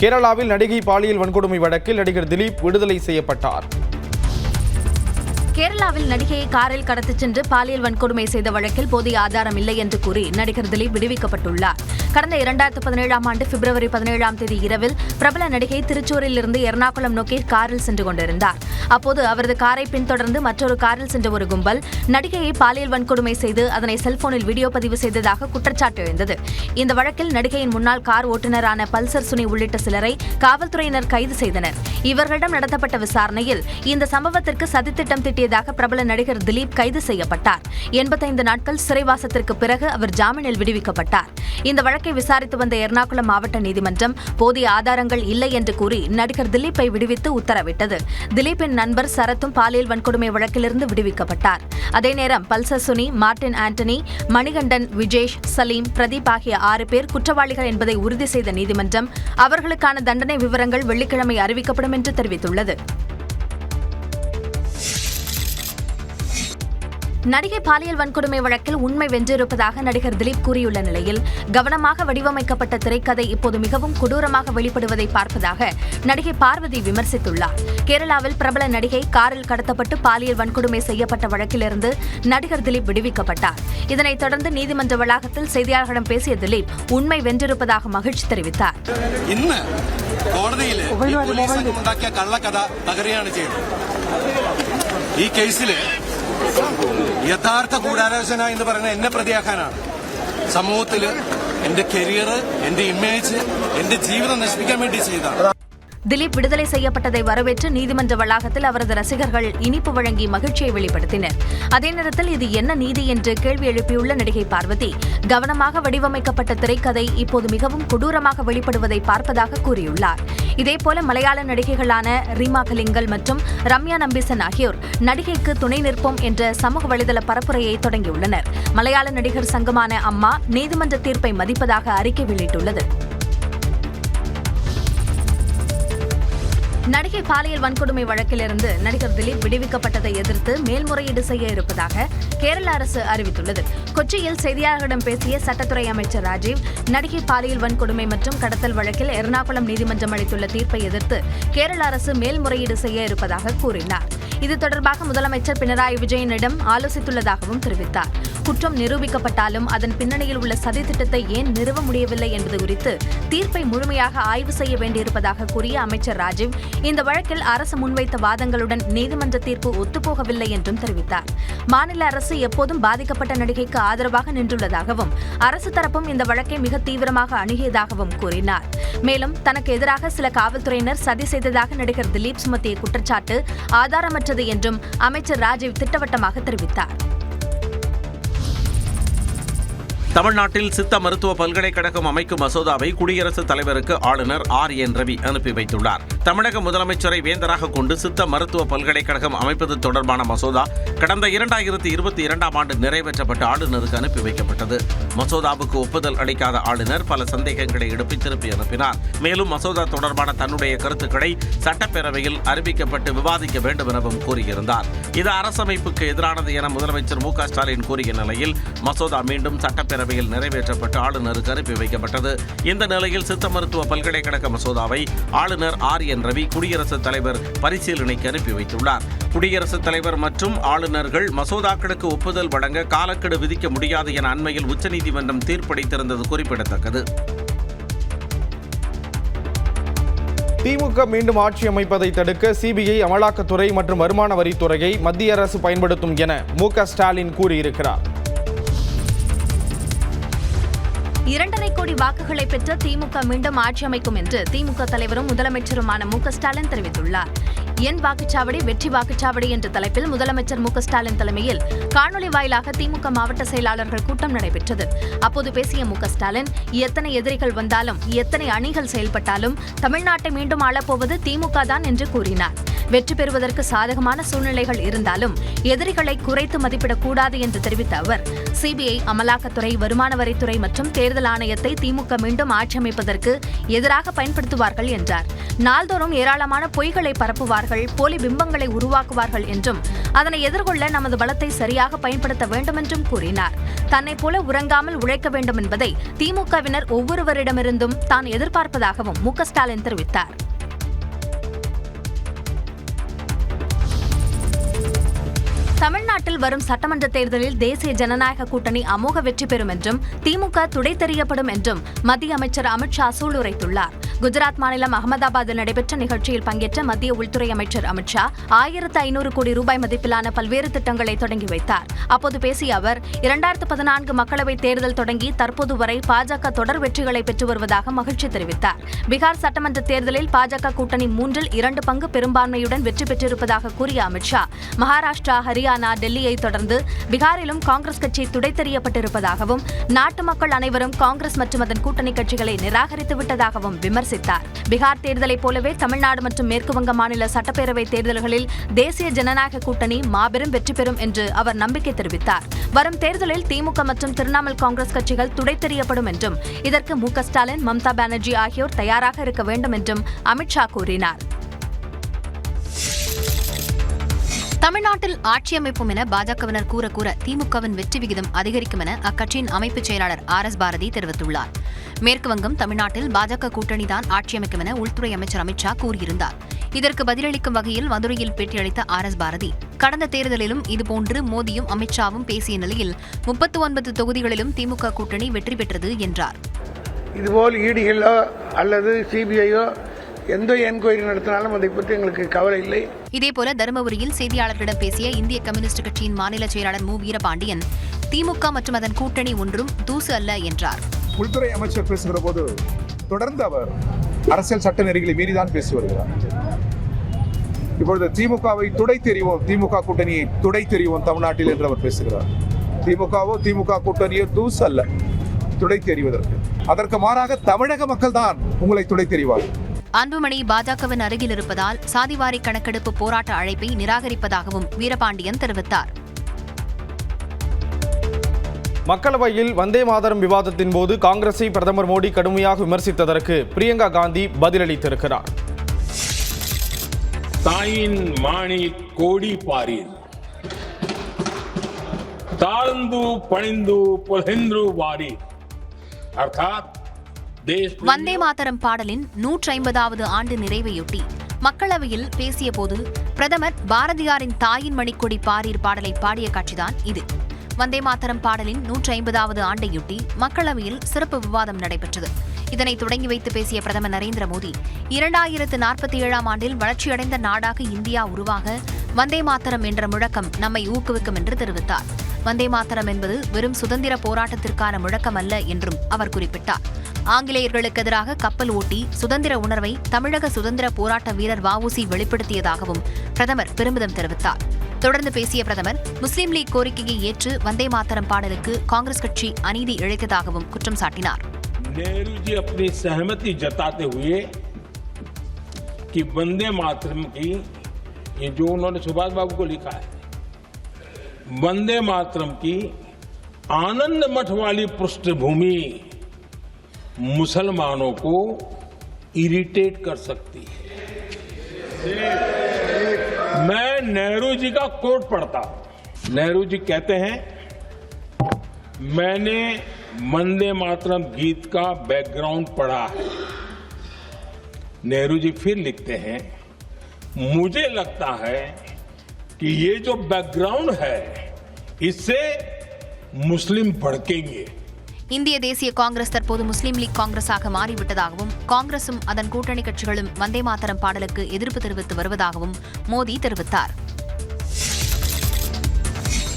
கேரளாவில் நடிகை பாலியல் வன்கொடுமை வழக்கில் நடிகர் திலீப் விடுதலை செய்யப்பட்டார். கேரளாவில் நடிகையை காரில் கடத்திச் சென்று பாலியல் வன்கொடுமை செய்த வழக்கில் போதிய ஆதாரம் இல்லை என்று கூறி நடிகர் திலீப் விடுவிக்கப்பட்டுள்ளார். கடந்த 2017ஆம் ஆண்டு பிப்ரவரி 17ஆம் தேதி இரவில் பிரபல நடிகை திருச்சூரில் இருந்து எர்ணாகுளம் நோக்கி காரில் சென்று கொண்டிருந்தார். அப்போது அவரது காரை பின்தொடர்ந்து மற்றொரு காரில் சென்ற ஒரு கும்பல் நடிகையை பாலியல் வன்கொடுமை செய்து அதனை செல்போனில் வீடியோ பதிவு செய்ததாக குற்றச்சாட்டு எழுந்தது. இந்த வழக்கில் நடிகையின் முன்னாள் கார் ஓட்டுநரான பல்சர் சுனி உள்ளிட்ட சிலரை காவல்துறையினர் கைது செய்தனர். இவர்களிடம் நடத்தப்பட்ட விசாரணையில் இந்த சம்பவத்திற்கு சதித்திட்டம் தீட்டியதாக பிரபல நடிகர் திலீப் கைது செய்யப்பட்டார். 85 நாட்கள் சிறைவாசத்திற்கு பிறகு அவர் ஜாமீனில் விடுவிக்கப்பட்டார். இந்த வழக்கை விசாரித்து வந்த எர்ணாகுளம் மாவட்ட நீதிமன்றம் போதிய ஆதாரங்கள் இல்லை என்று கூறி நடிகர் திலீப்பை விடுவித்து உத்தரவிட்டது. திலீப்பின் நண்பர் சரத்தும் பாலியல் வன்கொடுமை வழக்கிலிருந்து விடுவிக்கப்பட்டார். அதே நேரம் பல்சர் சுனி, மார்டின் ஆண்டனி, மணிகண்டன், விஜேஷ், சலீம், பிரதீப் ஆகிய 6 பேர் குற்றவாளிகள் என்பதை உறுதி செய்த நீதிமன்றம் அவர்களுக்கான தண்டனை விவரங்கள் வெள்ளிக்கிழமை அறிவிக்கப்படும் என்று தெரிவித்துள்ளது. நடிகை பாலியல் வன்கொடுமை வழக்கில் உண்மை வென்றிருப்பதாக நடிகர் திலீப் கூறியுள்ள நிலையில் கவனமாக வடிவமைக்கப்பட்ட திரைக்கதை இப்போது மிகவும் கொடூரமாக வெளிப்படுவதை பார்ப்பதாக நடிகை பார்வதி விமர்சித்துள்ளார். கேரளாவில் பிரபல நடிகை காரில் கடத்தப்பட்டு பாலியல் வன்கொடுமை செய்யப்பட்ட வழக்கிலிருந்து நடிகர் திலீப் விடுவிக்கப்பட்டார். இதனைத் தொடர்ந்து நீதிமன்ற வளாகத்தில் செய்தியாளர்களிடம் பேசிய திலீப் உண்மை வென்றிருப்பதாக மகிழ்ச்சி தெரிவித்தார். യഥാർത്ഥ ഗൂഢാലോചന എന്ന് പറയുന്നത് എന്നെ പ്രതിയാക്കാനാണ്. സമൂഹത്തിൽ എന്റെ കരിയർ, എന്റെ ഇമേജ്, എന്റെ ജീവിതം നശിപ്പിക്കാൻ വേണ്ടി ചെയ്തതാണ്. திலீப் விடுதலை செய்யப்பட்டதை வரவேற்று நீதிமன்ற வளாகத்தில் அவரது ரசிகர்கள் இனிப்பு வழங்கி மகிழ்ச்சியை வெளிப்படுத்தினர். அதே நேரத்தில் இது என்ன நீதி என்று கேள்வி எழுப்பியுள்ள நடிகை பார்வதி கவனமாக வடிவமைக்கப்பட்ட திரைக்கதை இப்போது மிகவும் கொடூரமாக வெளிப்படுவதை பார்ப்பதாக கூறியுள்ளார். இதேபோல மலையாள நடிகைகளான ரீமா கலிங்கல் மற்றும் ரம்யா நம்பீசன் ஆகியோர் நடிகைக்கு துணை நிற்போம் என்ற சமூக வலைதள பரப்புரையை தொடங்கியுள்ளனர். மலையாள நடிகர் சங்கமான அம்மா நீதிமன்ற தீர்ப்பை மதிப்பதாக அறிக்கை வெளியிட்டுள்ளது. நடிகை பாலியல் வன்கொடுமை வழக்கிலிருந்து நடிகர் திலீப் விடுவிக்கப்பட்டதை எதிர்த்து மேல்முறையீடு செய்ய இருப்பதாக கேரள அரசு அறிவித்துள்ளது. கொச்சியில் செய்தியாளர்களிடம் பேசிய சட்டத்துறை அமைச்சர் ராஜீவ் நடிகை பாலியல் வன்கொடுமை மற்றும் கடத்தல் வழக்கில் எர்ணாகுளம் நீதிமன்றம் அளித்துள்ள தீர்ப்பை எதிர்த்து கேரள அரசு மேல்முறையீடு செய்ய இருப்பதாக கூறினார். இது தொடர்பாக முதலமைச்சர் பினராயி விஜயனிடம் ஆலோசித்துள்ளதாகவும் தெரிவித்தார். குற்றம் நிரூபிக்கப்பட்டாலும் அதன் பின்னணியில் உள்ள சதி திட்டத்தை ஏன் நிறுவ முடியவில்லை என்பது குறித்து தீர்ப்பை முழுமையாக ஆய்வு செய்ய வேண்டியிருப்பதாக கூறிய அமைச்சர் ராஜீவ் இந்த வழக்கில் அரசு முன்வைத்த வாதங்களுடன் நீதிமன்ற தீர்ப்பு ஒத்துப்போகவில்லை என்றும் தெரிவித்தார். மாநில அரசு எப்போதும் பாதிக்கப்பட்ட நடிகைக்கு ஆதரவாக நின்றுள்ளதாகவும் அரசு தரப்பும் இந்த வழக்கை மிக தீவிரமாக அணுகியதாகவும் கூறினார். மேலும் தனக்கு எதிராக சில காவல்துறையினர் சதி செய்ததாக நடிகர் திலீப் சுமத்திய குற்றச்சாட்டு ஆதாரமற்றது என்றும் அமைச்சர் ராஜீவ் திட்டவட்டமாக தெரிவித்தார். தமிழ்நாட்டில் சித்த மருத்துவ பல்கலைக்கழகம் அமைக்கும் மசோதாவை குடியரசுத் தலைவருக்கு ஆளுநர் RN ரவி அனுப்பி வைத்துள்ளார். தமிழக முதலமைச்சரை வேந்தராக கொண்டு சித்த மருத்துவ பல்கலைக்கழகம் அமைப்பது தொடர்பான மசோதா கடந்த 2022ஆம் ஆண்டு நிறைவேற்றப்பட்டு ஆளுநருக்கு அனுப்பி வைக்கப்பட்டது. மசோதாவுக்கு ஒப்புதல் அளிக்காத ஆளுநர் பல சந்தேகங்களை எழுப்பி திருப்பி அனுப்பினார். மேலும் மசோதா தொடர்பான தன்னுடைய கருத்துக்களை சட்டப்பேரவையில் அறிவிக்கப்பட்டு விவாதிக்க வேண்டும் எனவும் கூறியிருந்தார். இது அரசமைப்புக்கு எதிரானது என முதலமைச்சர் மு க ஸ்டாலின் கூறிய நிலையில் மசோதா மீண்டும் சட்டப்பேரவையில் நிறைவேற்றப்பட்டு ஆளுநருக்கு அனுப்பி வைக்கப்பட்டது. இந்த நிலையில் சித்த மருத்துவ பல்கலைக்கழக மசோதாவை ஆளுநர் RN ரவி குடியரசுத் தலைவர் பரிசீலனைக்கு அனுப்பி வைத்துள்ளார். குடியரசுத் தலைவர் மற்றும் ஆளுநர்கள் மசோதாக்களுக்கு ஒப்புதல் வழங்க காலக்கெடு விதிக்க முடியாது என அண்மையில் உச்சநீதிமன்றம் தீர்ப்பளித்திருந்தது குறிப்பிடத்தக்கது. திமுக மீண்டும் ஆட்சி அமைப்பதை தடுக்க CBI, அமலாக்கத்துறை மற்றும் வருமான வரித்துறையை மத்திய அரசு பயன்படுத்தும் என மு க ஸ்டாலின் கூறியிருக்கிறார். 2.5 கோடி வாக்குகளை பெற்ற திமுக மீண்டும் ஆட்சி அமைக்கும் என்று திமுக தலைவரும் முதலமைச்சருமான மு க ஸ்டாலின் தெரிவித்துள்ளார். என் வாக்குச்சாவடி வெற்றி வாக்குச்சாவடி என்ற தலைப்பில் முதலமைச்சர் மு க ஸ்டாலின் தலைமையில் காணொலி வாயிலாக திமுக மாவட்ட செயலாளர்கள் கூட்டம் நடைபெற்றது. அப்போது பேசிய மு க ஸ்டாலின் எத்தனை எதிரிகள் வந்தாலும் எத்தனை அணிகள் செயல்பட்டாலும் தமிழ்நாட்டை மீண்டும் ஆளப்போவது திமுக தான் என்று கூறினார். வெற்றி பெறுவதற்கு சாதகமான சூழ்நிலைகள் இருந்தாலும் எதிரிகளை குறைத்து மதிப்பிடக்கூடாது என்று தெரிவித்த அவர், சிபிஐ, அமலாக்கத்துறை, வருமான வரித்துறை மற்றும் தேர்தல் ஆணையத்தை திமுக மீண்டும் ஆட்சி அமைப்பதற்கு எதிராக பயன்படுத்துவார்கள் என்றார். நாள்தோறும் ஏராளமான பொய்களை பரப்புவார்கள், போலி பிம்பங்களை உருவாக்குவார்கள் என்றும் அதனை எதிர்கொள்ள நமது பலத்தை சரியாக பயன்படுத்த வேண்டும் என்றும் கூறினார். தன்னை போல உறங்காமல் உழைக்க வேண்டும் என்பதை திமுகவினர் ஒவ்வொருவரிடமிருந்தும் தான் எதிர்பார்ப்பதாகவும் மு.க. ஸ்டாலின் தெரிவித்தார். தமிழ்நாட்டில் வரும் சட்டமன்ற தேர்தலில் தேசிய ஜனநாயக கூட்டணி அமோக வெற்றி பெறும் என்றும் திமுக துடைத்தெறியப்படும் என்றும் மத்திய அமைச்சர் அமித்ஷா சூளுரைத்துள்ளார். குஜராத் மாநிலம் அகமதாபாத்தில் நடைபெற்ற நிகழ்ச்சியில் பங்கேற்ற மத்திய உள்துறை அமைச்சர் அமித்ஷா 1500 கோடி ரூபாய் மதிப்பிலான பல்வேறு திட்டங்களை தொடங்கி வைத்தார். அப்போது பேசிய அவர், 2014 மக்களவைத் தேர்தல் தொடங்கி தற்போது வரை பாஜக தொடர் வெற்றிகளை பெற்று வருவதாக மகிழ்ச்சி தெரிவித்தார். பீகார் சட்டமன்ற தேர்தலில் பாஜக கூட்டணி 3/2 பங்கு பெரும்பான்மையுடன் வெற்றி பெற்றிருப்பதாக கூறிய அமித்ஷா, மகாராஷ்டிரா, ஹரியானா, டெல்லியை தொடர்ந்து பீகாரிலும் காங்கிரஸ் கட்சி துடைத்தெறியப்பட்டிருப்பதாகவும் நாட்டு மக்கள் அனைவரும் காங்கிரஸ் மற்றும் அதன் கூட்டணி கட்சிகளை நிராகரித்து விட்டதாகவும் விமர்சித்தார். பீகார் தேர்தலைப் போலவே தமிழ்நாடு மற்றும் மேற்குவங்க மாநில சட்டப்பேரவை தேர்தல்களில் தேசிய ஜனநாயக கூட்டணி மாபெரும் வெற்றி பெறும் என்று அவர் நம்பிக்கை தெரிவித்தார். வரும் தேர்தலில் திமுக மற்றும் திரிணாமுல் காங்கிரஸ் கட்சிகள் துடைத்தெறியப்படும் என்றும் இதற்கு மு.க. ஸ்டாலின், மம்தா பானர்ஜி ஆகியோர் தயாராக இருக்க வேண்டும் என்றும் அமித்ஷா கூறினார். தமிழ்நாட்டில் ஆட்சி அமைப்போம் என பாஜகவினர் கூற திமுகவின் வெற்றி விகிதம் அதிகரிக்கும் என அக்கட்சியின் அமைப்புச் செயலாளர் RS பாரதி தெரிவித்துள்ளார். மேற்குவங்கம், தமிழ்நாட்டில் பாஜக கூட்டணிதான் ஆட்சி அமைக்கும் என உள்துறை அமைச்சர் அமித்ஷா கூறியிருந்தார். இதற்கு பதிலளிக்கும் வகையில் மதுரையில் பேட்டியளித்த RS பாரதி, கடந்த தேர்தலிலும் இதுபோன்று மோடியும் அமித்ஷாவும் பேசிய நிலையில் 39 தொகுதிகளிலும் திமுக கூட்டணி வெற்றி பெற்றது என்றார். இதுபோல் ஈடிகளோ அல்லது சிபிஐயோ எந்த என்கொயரி நடத்தினாலும் அதை பற்றி எங்களுக்கு கவலை இல்லை. இதேபோல தருமபுரியில் செய்தியாளர்களிடம் பேசிய இந்திய கம்யூனிஸ்ட் கட்சியின் மாநில செயலாளர் மு. வீரபாண்டியன், திமுக மற்றும் அதன் கூட்டணி ஒன்றும் தூசு அல்ல என்றார். உள்துறை அமைச்சர் பேசுகிற போது தொடர்ந்து அவர் அரசியல் சட்ட நெறிகளை மீறிதான் பேசி வருகிறார். இப்பொழுது திமுகவை துடைத்தெறிவோம், திமுக கூட்டணியை துடைத்தெறிவோம் தமிழ்நாட்டில் என்று அவர் பேசுகிறார். திமுக கூட்டணியோ தூசு அல்ல துடைத்தெறிவதற்கு. அதற்கு மாறாக தமிழக மக்கள் தான் உங்களை துடைத்தெறிவார்கள். அன்புமணி பாஜகவின் அருகில் இருப்பதால் சாதிவாரி கணக்கெடுப்பு போராட்ட அழைப்பை நிராகரிப்பதாகவும் வீரபாண்டியன் தெரிவித்தார். மக்களவையில் வந்தே மாதரம் விவாதத்தின் போது காங்கிரஸை பிரதமர் மோடி கடுமையாக விமர்சித்ததற்கு பிரியங்கா காந்தி பதிலளித்திருக்கிறார். தாயின் மாணி கோடி பாரீர் தாழ்ந்து பணிந்து பொலெந்து வாரீர் அர்த்தாத் வந்தே மாதரம் பாடலின் 150வது ஆண்டு நிறைவையொட்டி மக்களவையில் பேசியபோது பிரதமர் பாரதியாரின் தாயின் மணிக்கொடி பாரீர் பாடலை பாடிய காட்சிதான் இது. வந்தே மாதரம் பாடலின் 150வது ஆண்டையொட்டி மக்களவையில் சிறப்பு விவாதம் நடைபெற்றது. இதனை தொடங்கி வைத்து பேசிய பிரதமர் நரேந்திர மோடி, 2047ஆம் ஆண்டில் வளர்ச்சியடைந்த நாடாக இந்தியா உருவாக வந்தே மாதரம் என்ற முழக்கம் நம்மை ஊக்குவிக்கும் என்று தெரிவித்தார். வந்தே மாதரம் என்பது வெறும் சுதந்திர போராட்டத்திற்கான முழக்கம் அல்ல என்றும் அவர் குறிப்பிட்டார். ஆங்கிலேயர்களுக்கு எதிராக கப்பல் ஓட்டி சுதந்திர உணர்வை தமிழக சுதந்திர போராட்ட வீரர் வ.உ.சி. வெளிப்படுத்தியதாகவும் பிரதமர் பெருமிதம் தெரிவித்தார். தொடர்ந்து பேசிய பிரதமர், முஸ்லீம் லீக் கோரிக்கையை ஏற்று வந்தே மாதரம் பாடலுக்கு காங்கிரஸ் கட்சி அநீதி இழைத்ததாகவும் குற்றம் சாட்டினார். नेहरू जी अपनी सहमति जताते हुए कि वंदे मातरम की, ये जो उन्होंने सुभाष बाबू को लिखा है, वंदे मातरम की आनंद मठ वाली पृष्ठभूमि मुसलमानों को इरिटेट कर सकती है। मैं नेहरू जी का कोट पढ़ता हूं. नेहरू जी कहते हैं, मैंने वंदे मातरम गीत का बैकग्राउंड पढ़ा है. नेहरू जी फिर लिखते हैं, मुझे लगता है कि ये जो बैकग्राउंड है इससे मुस्लिम भड़केंगे. இந்திய தேசிய காங்கிரஸ் தற்போது முஸ்லீம் லீக் காங்கிரஸாக மாறிவிட்டதாகவும் காங்கிரசும் அதன் கூட்டணி கட்சிகளும் வந்தே மாதரம் பாடலுக்கு எதிர்ப்பு தெரிவித்து வருவதாகவும் மோடி தெரிவித்தார்.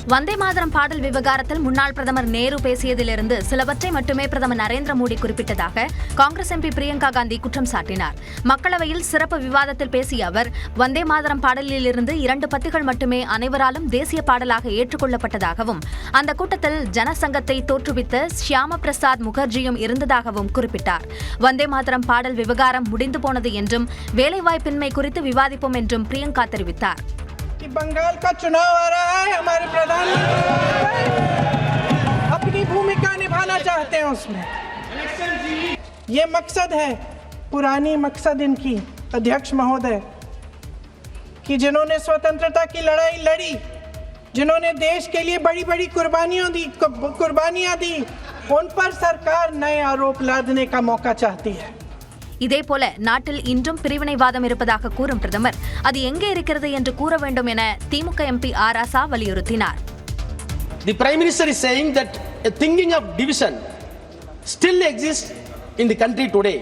வந்தே மாதரம் பாடல் விவகாரத்தில் முன்னாள் பிரதமர் நேரு பேசியதிலிருந்து சிலவற்றை மட்டுமே பிரதமர் நரேந்திர மோடி குறிப்பிட்டதாக காங்கிரஸ் எம்பி பிரியங்கா காந்தி குற்றம் சாட்டினார். மக்களவையில் சிறப்பு விவாதத்தில் பேசிய அவர், வந்தே மாதரம் பாடலிலிருந்து 2 பத்திகள் மட்டுமே அனைவராலும் தேசிய பாடலாக ஏற்றுக்கொள்ளப்பட்டதாகவும் அந்த கூட்டத்தில் ஜனசங்கத்தை தோற்றுவித்த ஷியாமா பிரசாத் முகர்ஜியும் இருந்ததாகவும் குறிப்பிட்டார். வந்தே மாதரம் பாடல் விவகாரம் முடிந்து போனது என்றும் வேலைவாய்ப்பின்மை குறித்து விவாதிப்போம் என்றும் பிரியங்கா தெரிவித்தார். कि बंगाल का चुनाव आ रहा है, हमारे प्रधानमंत्री अपनी भूमिका निभाना चाहते हैं उसमें. ये मकसद है, पुरानी मकसद इनकी अध्यक्ष महोदय, कि जिन्होंने स्वतंत्रता की लड़ाई लड़ी, जिन्होंने देश के लिए बड़ी बड़ी कुर्बानियां दी, उन पर सरकार नए आरोप लादने का मौका चाहती है. இதேபோல நாட்டில் இன்றும் பிரிவினைவாதம் இருப்பதாக கூறும் பிரதமர், அது எங்கே இருக்கிறது என்று கூற வேண்டும் என திமுக எம்பி ஆர் ராசா வலியுறுத்தினார். The Prime Minister is saying that a thinking of division still exists in the country today.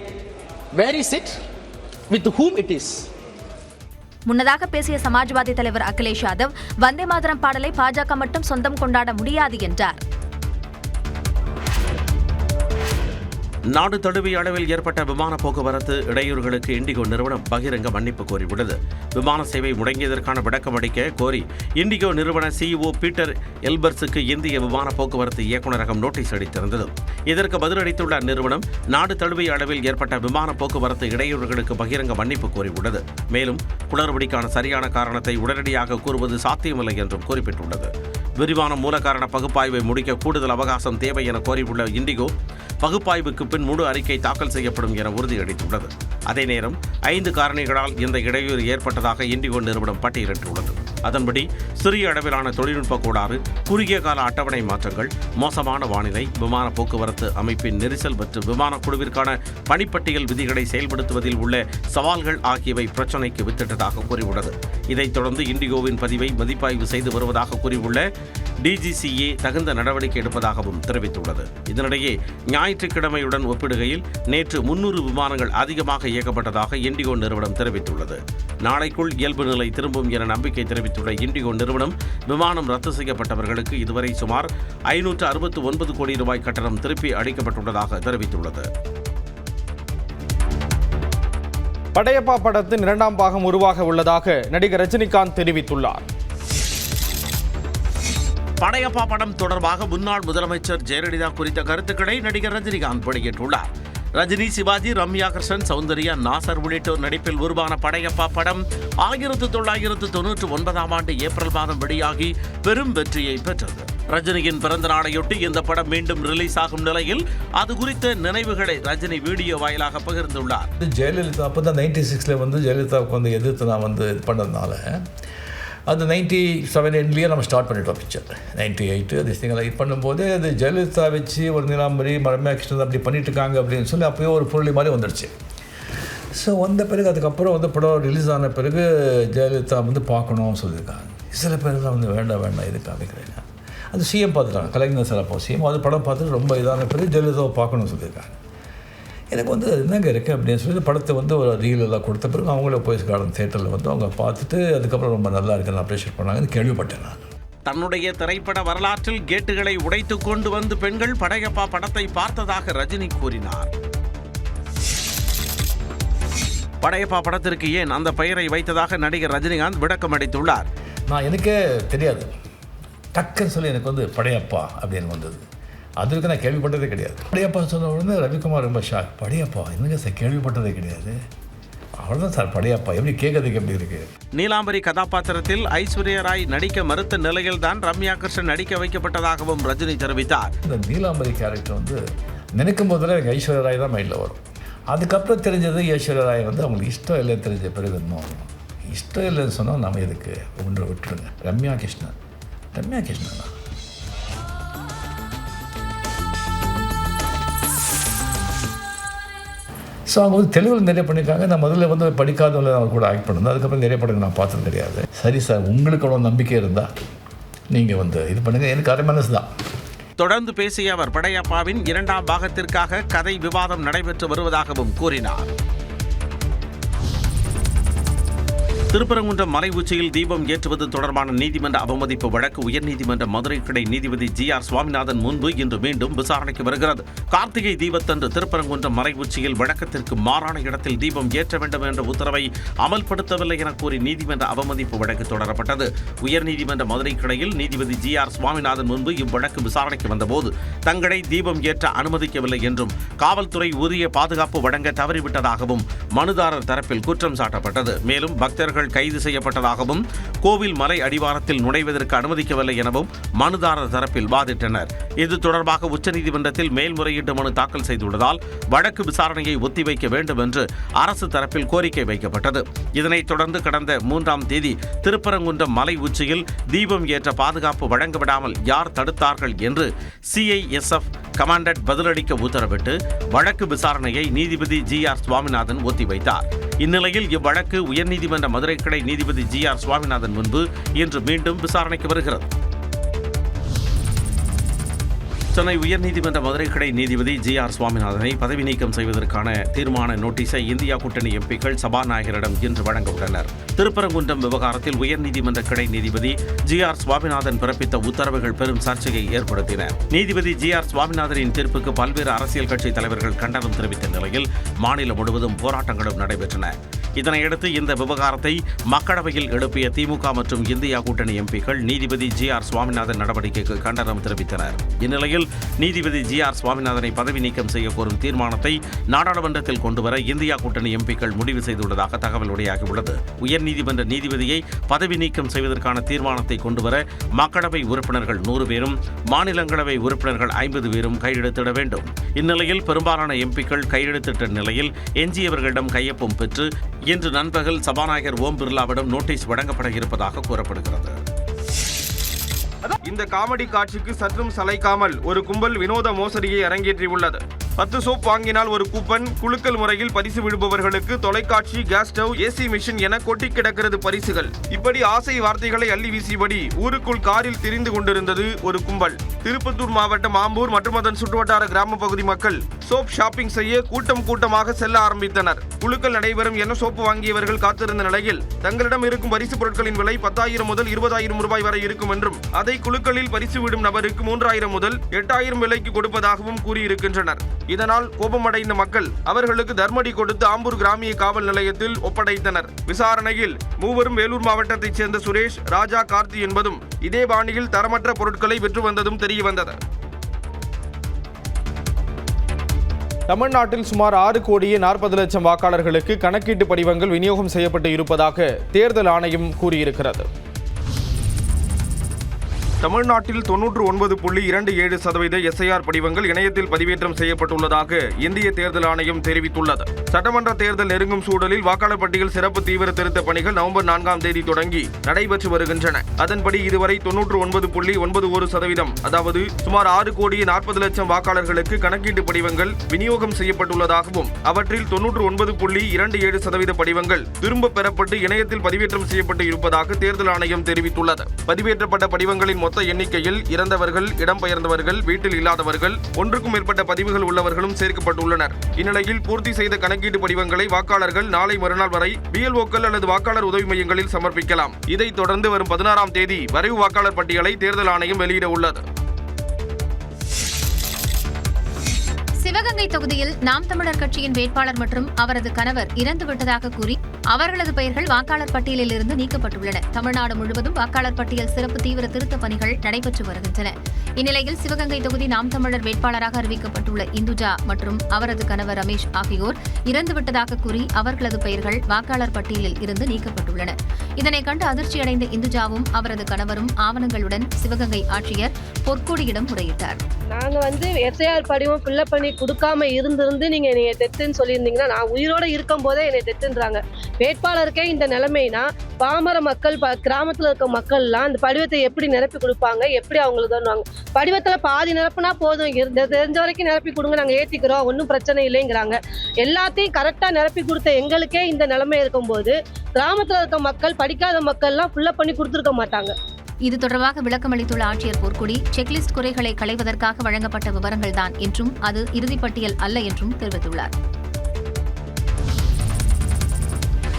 Where is it? With whom it is? முன்னதாக பேசிய சமாஜ்வாதி தலைவர் அகிலேஷ் யாதவ், வந்தே மாதரம் பாடலை பாஜக மட்டும் சொந்தம் கொண்டாட முடியாது என்றார். நாடு தழுவிய அளவில் ஏற்பட்ட விமான போக்குவரத்து இடையூறுகளுக்கு இண்டிகோ நிறுவனம் பகிரங்க மன்னிப்பு கோரியுள்ளது. விமான சேவை முடங்கியதற்கான விளக்கம் அளிக்க கோரி இண்டிகோ நிறுவன சிஇஓ பீட்டர் எல்பர்ஸுக்கு இந்திய விமான போக்குவரத்து இயக்குநரகம் நோட்டீஸ் அளித்திருந்தது. இதற்கு பதிலளித்துள்ள அந்நிறுவனம், நாடு தழுவிய அளவில் ஏற்பட்ட விமான போக்குவரத்து இடையூறுகளுக்கு பகிரங்க மன்னிப்பு கோரியுள்ளது. மேலும் குளறுபடிக்கான சரியான காரணத்தை உடனடியாக கூறுவது சாத்தியமில்லை என்றும் குறிப்பிட்டுள்ளது. விரிவான மூலகாரண பகுப்பாய்வை முடிக்க கூடுதல் அவகாசம் தேவை என கோரியுள்ள இண்டிகோ, பகுப்பாய்வுக்கு பின் முழு அறிக்கை தாக்கல் செய்யப்படும் என உறுதியளித்துள்ளது. அதே நேரம் 5 காரணிகளால் இந்த இடையூறு ஏற்பட்டதாக இண்டிகோ நிறுவனம் பட்டியலிட்டுள்ளது. அதன்படி சிறிய அளவிலான தொழில்நுட்ப கோளாறு, குறுகிய கால அட்டவணை மாற்றங்கள், மோசமான வானிலை, விமான போக்குவரத்து அமைப்பின் நெரிசல் மற்றும் விமான குழுவிற்கான பணிப்பட்டியல் விதிகளை செயல்படுத்துவதில் உள்ள சவால்கள் ஆகியவை பிரச்சினைக்கு வித்திட்டதாக கூறியுள்ளது. இதைத் தொடர்ந்து இண்டிகோவின் பதிவை மதிப்பாய்வு செய்து வருவதாக கூறியுள்ள டிஜிசிஏ தகுந்த நடவடிக்கை எடுப்பதாகவும் தெரிவித்துள்ளது. இதனிடையே ஞாயிற்றுக்கிழமையுடன் ஒப்பிடுகையில் நேற்று 300 விமானங்கள் அதிகமாக இயக்கப்பட்டதாக இண்டிகோ நிறுவனம் தெரிவித்துள்ளது. நாளைக்குள் இயல்பு நிலை திரும்பும் என நம்பிக்கை தெரிவித்துள்ள இண்டிகோ நிறுவனம், விமானம் ரத்து செய்யப்பட்டவர்களுக்கு இதுவரை சுமார் 569 கோடி ரூபாய் கட்டணம் திருப்பி அளிக்கப்பட்டுள்ளதாக தெரிவித்துள்ளது. படையப்பா படத்தின் 2ஆம் பாகம் உருவாக உள்ளதாக நடிகர் ரஜினிகாந்த் தெரிவித்துள்ளார். படையப்பா படம் தொடர்பாக முன்னாள் முதலமைச்சர் ஜெயலலிதா குறித்த கருத்துக்களை நடிகர் ரஜினிகாந்த் வெளியிட்டுள்ளார். ரஜினி, சிவாஜி, ரம்யா கிருஷ்ணன், சௌந்தர்யா, நாசர் உள்ளிட்டோர் நடிப்பில் உருவான படையப்பா படம் 1999ஆம் ஆண்டு ஏப்ரல் மாதம் வெளியாகி பெரும் வெற்றியை பெற்றது. ரஜினியின் பிறந்த நாளையொட்டி இந்த படம் மீண்டும் ரிலீஸ் ஆகும் நிலையில் அது குறித்த நினைவுகளை ரஜினி வீடியோ வாயிலாக பகிர்ந்துள்ளார். ஜெயலலிதா அப்போ தான் 96 ஜெயலலிதாவுக்கு எதிர்த்து நான் பண்ணதுனால அது 97 எண்ட்லேயே நம்ம ஸ்டார்ட் பண்ணிட்டோம் பிக்சர். 98 திஸ்திங்களை இது பண்ணும்போது அது ஜெயலலிதா வச்சு ஒரு நிலாம்பரி, ரம்யா கிருஷ்ணன் அப்படி பண்ணிட்டு இருக்காங்க அப்படின்னு சொல்லி அப்போயே ஒரு புள்ளி மாதிரி வந்துடுச்சு. ஸோ வந்த பிறகு அதுக்கப்புறம் படம் ரிலீஸ் ஆன பிறகு ஜெயலலிதா பார்க்கணும்னு சொல்லியிருக்காங்க. சில பேர்லாம் வேண்டாம் இது காமிக்கிறேங்க. அது சிஎம் பார்த்துட்டாங்க, கலைஞர் சார் அப்போ சிஎம் அது படம் பார்த்துட்டு ரொம்ப இதான பிறகு ஜெயலலிதாவை பார்க்கணும்னு சொல்லியிருக்காங்க. எனக்கு என்னங்க இருக்குது அப்படின்னு சொல்லி படத்தை ஒரு ரீல் எல்லாம் கொடுத்த பிறகு அவங்களே போய் கார்டன் தியேட்டரில் அவங்க பார்த்துட்டு அதுக்கப்புறம் ரொம்ப நல்லா இருக்குன்னு அப்ரிஷியேட் பண்ணாங்கன்னு கேள்விப்பட்டேன் நான். தன்னுடைய திரைப்பட வரலாற்றில் கேட்டுகளை உடைத்து கொண்டு வந்து பெண்கள் படையப்பா படத்தை பார்த்ததாக ரஜினி கூறினார். படையப்பா படத்திற்கு ஏன் அந்த பெயரை வைத்ததாக நடிகர் ரஜினிகாந்த் விளக்கம் அளித்துள்ளார். எனக்கே தெரியாது, டக்குன்னு சொல்லி எனக்கு படையப்பா அப்படின்னு வந்தது. அதற்கு நான் கேள்விப்பட்டதே கிடையாது. படையப்பா சொன்ன உடனே ரவிக்குமார் ரொம்ப ஷாக். படையப்பா என்னங்க சார், கேள்விப்பட்டதே கிடையாது. அவ்வளோதான் சார், படையப்பா எப்படி கேட்கறதுக்கு எப்படி இருக்கு. நீலாம்பரி கதாபாத்திரத்தில் ஐஸ்வர்யா ராய் நடிக்க மறுத்த நிலையில் தான் ரம்யா கிருஷ்ணன் நடிக்க வைக்கப்பட்டதாகவும் ரஜினி தெரிவித்தார். இந்த நீலாம்பரி கேரக்டர் நினைக்கும் போதில் எனக்கு ஐஸ்வர்யா ராய் தான் மைண்டில் வரும். அதுக்கப்புறம் தெரிஞ்சது ஐஸ்வர்யா ராய் அவங்களுக்கு இஷ்டம் இல்லை. தெரிஞ்ச பிறகு இன்னும் இஷ்டம் இல்லைன்னு சொன்னால் நம்ம எதுக்கு ஒன்றை விட்டுருங்க. ரம்யா கிருஷ்ணன் தான். ஸோ அவங்க தெலுங்கில் நிறைய பண்ணியிருக்காங்க. நான் முதல்ல படிக்காதவங்களை அவர் கூட ஆக்ட் பண்ணிருந்தேன். அதுக்கப்புறம் நிறைய படங்கள் நான் பார்த்தது கிடையாது. சரி சார், உங்களுக்கு அவ்வளோ நம்பிக்கை இருந்தால் நீங்கள் இது பண்ணுங்கள், எனக்கு அரை மனசு தான். தொடர்ந்து பேசிய அவர் படையப்பாவின் 2ஆம் பாகத்திற்காக கதை விவாதம் நடைபெற்று வருவதாகவும் கூறினார். திருப்பரங்குன்றம் மலை உச்சியில் தீபம் ஏற்றுவது தொடர்பான நீதிமன்ற அவமதிப்பு வழக்கு உயர்நீதிமன்ற மதுரை கிளை நீதிபதி GR சுவாமிநாதன் முன்பு இன்று மீண்டும் விசாரணைக்கு வருகிறது. கார்த்திகை தீபத்தன்று திருப்பரங்குன்றம் மலை உச்சியில் வழக்கத்திற்கு மாறான இடத்தில் தீபம் ஏற்ற வேண்டும் என்ற உத்தரவை அமல்படுத்தவில்லை என கூறி நீதிமன்ற அவமதிப்பு வழக்கு தொடரப்பட்டது. உயர்நீதிமன்ற மதுரை கிளையில் நீதிபதி GR சுவாமிநாதன் முன்பு இவ்வழக்கு விசாரணைக்கு வந்தபோது தங்களை தீபம் ஏற்ற அனுமதிக்கவில்லை என்றும் காவல்துறை உரிய பாதுகாப்பு வழங்க தவறிவிட்டதாகவும் மனுதாரர் தரப்பில் குற்றம் சாட்டப்பட்டது. மேலும் பக்தர்கள் கைது செய்யப்பட்டதாகவும் கோவில் மலை அடிவாரத்தில் நுழைவதற்கு அனுமதிக்கவில்லை எனவும் மனுதாரர் தரப்பில் வாதிட்டனர். இது தொடர்பாக உச்சநீதிமன்றத்தில் மேல்முறையீட்டு மனு தாக்கல் செய்துள்ளதால் வழக்கு விசாரணையை ஒத்திவைக்க வேண்டும் என்று அரசு தரப்பில் கோரிக்கை வைக்கப்பட்டது. இதனைத் தொடர்ந்து கடந்த 3ஆம் தேதி திருப்பரங்குன்றம் மலை உச்சியில் தீபம் ஏற்ற பாதுகாப்பு வழங்கவிடாமல் யார் தடுத்தார்கள் என்று CISF கமாண்டன்ட் பதிலளிக்க உத்தரவிட்டு வழக்கு விசாரணையை நீதிபதி GR சுவாமிநாதன் ஒத்திவைத்தார். இந்நிலையில் இவ்வழக்கு உயர்நீதிமன்ற மதுரை கிளை நீதிபதி GR சுவாமிநாதன் முன்பு இன்று மீண்டும் விசாரணைக்கு வருகிறது. சென்னை உயர்நீதிமன்ற மதுரை கிளை நீதிபதி GR சுவாமிநாதனை பதவி நீக்கம் செய்வதற்கான தீர்மான நோட்டீஸை இந்தியா கூட்டணி MPக்கள் சபாநாயகரிடம் இன்று வழங்க உள்ளனர். திருப்பரங்குன்றம் விவகாரத்தில் உயர்நீதிமன்ற கிளை நீதிபதி GR சுவாமிநாதன் பிறப்பித்த உத்தரவுகள் பெரும் சர்ச்சையை ஏற்படுத்தின. நீதிபதி GR சுவாமிநாதனின் தீர்ப்புக்கு பல்வேறு அரசியல் கட்சி தலைவர்கள் கண்டனம் தெரிவித்த நிலையில் மாநிலம் முழுவதும் போராட்டங்களும் நடைபெற்றன. இதனையடுத்து இந்த விவகாரத்தை மக்களவையில் எழுப்பிய திமுக மற்றும் இந்தியா கூட்டணி MPக்கள் நீதிபதி GR சுவாமிநாதன் நடவடிக்கைக்கு கண்டனம் தெரிவித்தனர். இந்நிலையில் நீதிபதி GR சுவாமிநாதனை பதவி நீக்கம் செய்ய கோரும் தீர்மானத்தை நாடாளுமன்றத்தில் கொண்டுவர இந்தியா கூட்டணி MPக்கள் முடிவு செய்துள்ளதாக தகவல் வெளியாகியுள்ளது. உயர்நீதிமன்ற நீதிபதியை பதவி நீக்கம் செய்வதற்கான தீர்மானத்தை கொண்டுவர மக்களவை உறுப்பினர்கள் 100 பேரும் மாநிலங்களவை உறுப்பினர்கள் 50 பேரும் கையெழுத்திட வேண்டும். இந்நிலையில் பெரும்பாலான MPக்கள் கையெழுத்திட்ட நிலையில் எஞ்சியவர்களிடம் கையொப்பம் பெற்று இன்று நண்பகல் சபாநாயகர் ஓம் பிர்லாவிடம் நோட்டீஸ் வழங்கப்பட இருப்பதாக கூறப்படுகிறது. இந்த காமெடி காட்சிக்கு சற்றும் சளைக்காமல் ஒரு கும்பல் வினோத மோசடியை அரங்கேற்றியுள்ளது. 10 சோப் வாங்கினால் ஒரு கூப்பன், குலுக்கல் முறையில் பரிசு விடுபவர்களுக்கு தொலைக்காட்சி, கேஸ் ஸ்டவ், AC மிஷின் என கொட்டி கிடக்கிறது பரிசுகள். இப்படி ஆசை வார்த்தைகளை அள்ளி வீசியபடி ஊருக்குள் காரில் திரிந்து கொண்டிருந்தது ஒரு கும்பல். திருப்பத்தூர் மாவட்டம் ஆம்பூர் மற்றும் அதன் சுற்றுவட்டார கிராம பகுதி மக்கள் சோப் ஷாப்பிங் செய்ய கூட்டமாக செல்ல ஆரம்பித்தனர். குலுக்கல் நடைபெறும் என சோப்பு வாங்கியவர்கள் காத்திருந்த நிலையில் தங்களிடம் இருக்கும் பரிசு பொருட்களின் விலை 10,000 முதல் 20,000 ரூபாய் வரை இருக்கும் என்றும் அதை குலுக்கலில் பரிசு விடும் நபருக்கு 3,000 முதல் 8,000 விலைக்கு கொடுப்பதாகவும் கூறியிருக்கின்றனர். இதனால் கோபமடைந்த மக்கள் அவர்களுக்கு தர்மடி கொடுத்து ஆம்பூர் கிராமிய காவல் நிலையத்தில் ஒப்படைத்தனர். விசாரணையில் மூவரும் வேலூர் மாவட்டத்தைச் சேர்ந்த சுரேஷ், ராஜா, கார்த்தி என்பதும் இதே பாணியில் தரமற்ற பொருட்களை விற்று வந்ததும் தெரியவந்தது. தமிழ்நாட்டில் சுமார் 6,40,00,000 வாக்காளர்களுக்கு கணக்கீட்டு படிவங்கள் விநியோகம் செய்யப்பட்டு இருப்பதாக தேர்தல் ஆணையம் கூறியிருக்கிறது. தமிழ்நாட்டில் 99.27% SIR படிவங்கள் இணையத்தில் பதிவேற்றம் செய்யப்பட்டுள்ளதாக இந்திய தேர்தல் ஆணையம் தெரிவித்துள்ளது. சட்டமன்ற தேர்தல் நெருங்கும் சூழலில் வாக்காளர் பட்டியல் சிறப்பு தீவிர திருத்த பணிகள் நவம்பர் 4ஆம் தேதி தொடங்கி நடைபெற்று வருகின்றன. அதன்படி இதுவரை 99.91% அதாவது சுமார் 6,40,00,000 வாக்காளர்களுக்கு கணக்கீட்டு படிவங்கள் விநியோகம் செய்யப்பட்டுள்ளதாகவும் அவற்றில் 99.27% படிவங்கள் திரும்ப பெறப்பட்டு இணையத்தில் பதிவேற்றம் செய்யப்பட்டு இருப்பதாக தேர்தல் ஆணையம் தெரிவித்துள்ளது. பதிவேற்றப்பட்ட படிவங்களின் மொத்த எண்ணிக்கையில் இறந்தவர்கள், இடம்பெயர்ந்தவர்கள், வீட்டில் இல்லாதவர்கள், ஒன்றுக்கும் மேற்பட்ட பதிவுகள் உள்ளவர்களும் சேர்க்கப்பட்டுள்ளனர். இந்நிலையில் பூர்த்தி செய்த கணக்கீட்டு படிவங்களை வாக்காளர்கள் நாளை மறுநாள் வரை BLOக்கள் அல்லது வாக்காளர் உதவி மையங்களில் சமர்ப்பிக்கலாம். இதைத் தொடர்ந்து வரும் 16ஆம் தேதி வரைவு வாக்காளர் பட்டியலை தேர்தல் ஆணையம் வெளியிட உள்ளது. சிவகங்கை தொகுதியில் நாம் தமிழர் கட்சியின் வேட்பாளர் மற்றும் அவரது கணவர் இறந்துவிட்டதாக கூறி அவர்களது பெயர்கள் வாக்காளர் பட்டியலில் இருந்து நீக்கப்பட்டுள்ளன. தமிழ்நாடு முழுவதும் வாக்காளர் பட்டியல் சிறப்பு தீவிர திருத்த பணிகள் நடைபெற்று வருகின்றன. இந்நிலையில் சிவகங்கை தொகுதி நாம் தமிழர் வேட்பாளராக அறிவிக்கப்பட்டுள்ள இந்துஜா மற்றும் அவரது கணவர் ரமேஷ் ஆகியோர் இறந்துவிட்டதாக கூறி அவர்களது பெயர்கள் வாக்காளர் பட்டியலில் இருந்து நீக்கப்பட்டுள்ளன. இதனை கண்டு அதிர்ச்சியடைந்த இந்துஜாவும் அவரது கணவரும் ஆவணங்களுடன் சிவகங்கை ஆட்சியர் பொற்கொடியிடம் முறையிட்டார். நாங்க SIR படிவம் ஃபில்அப் பண்ணி கொடுக்காம இருந்து நீங்க என்னைய டெத்துன்னு சொல்லியிருந்தீங்கன்னா நான் உயிரோட இருக்கும் போதே என்னை டெத்துன்றாங்க. வேட்பாளருக்கே இந்த நிலைமைனா பாமர மக்கள் கிராமத்துல இருக்க மக்கள்லாம் அந்த படிவத்தை எப்படி நிரப்பி கொடுப்பாங்க, எப்படி அவங்களுக்கு தருவாங்க? படிவத்துல பாதி நிரப்புனா போதும், தெரிஞ்ச வரைக்கும் நிரப்பி கொடுங்க, நாங்க ஏத்திக்கிறோம், ஒன்றும் பிரச்சனை இல்லைங்கிறாங்க. எல்லாத்தையும் கரெக்டா நிரப்பி கொடுத்த எங்களுக்கே இந்த நிலைமை இருக்கும்போது கிராமத்துல இருக்க மக்கள், படிக்காத மக்கள்லாம் ஃபில்அப் பண்ணி கொடுத்துருக்க மாட்டாங்க. இது தொடர்பாக விளக்கமளித்துள்ள ஆட்சியர் பொற்கொடி, செக்லிஸ்ட் குறைகளை களைவதற்காக வழங்கப்பட்ட விவரங்கள்தான் என்றும் அது இறுதிப்பட்டியல் அல்ல என்றும் தெரிவித்துள்ளார்.